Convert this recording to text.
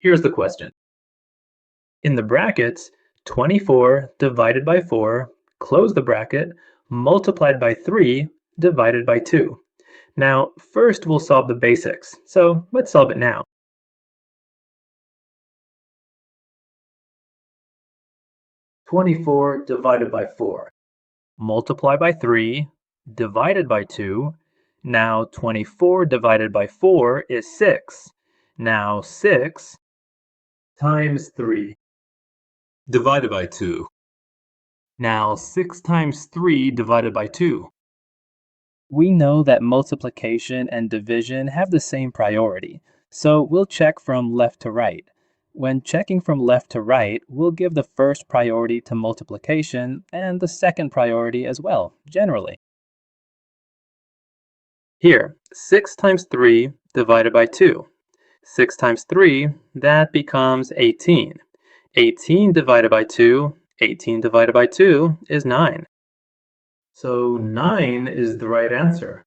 Here's the question. In the brackets, 24 divided by 4, close the bracket, multiplied by 3, divided by 2. Now, first we'll solve the basics, so let's solve it now. "24 divided by 4. Multiply by 3, divided by 2. Now 24 divided by 4 is 6. Now 6 times 3 divided by 2. Now 6 times 3 divided by 2. We know that multiplication and division have the same priority, so we'll check from left to right. When checking from left to right, we'll give the first priority to multiplication and the second priority as well, generally. Here, 6 times 3 divided by 2. 6 times 3, that becomes 18. 18 divided by 2, 18 divided by 2 is 9. So 9 is the right answer.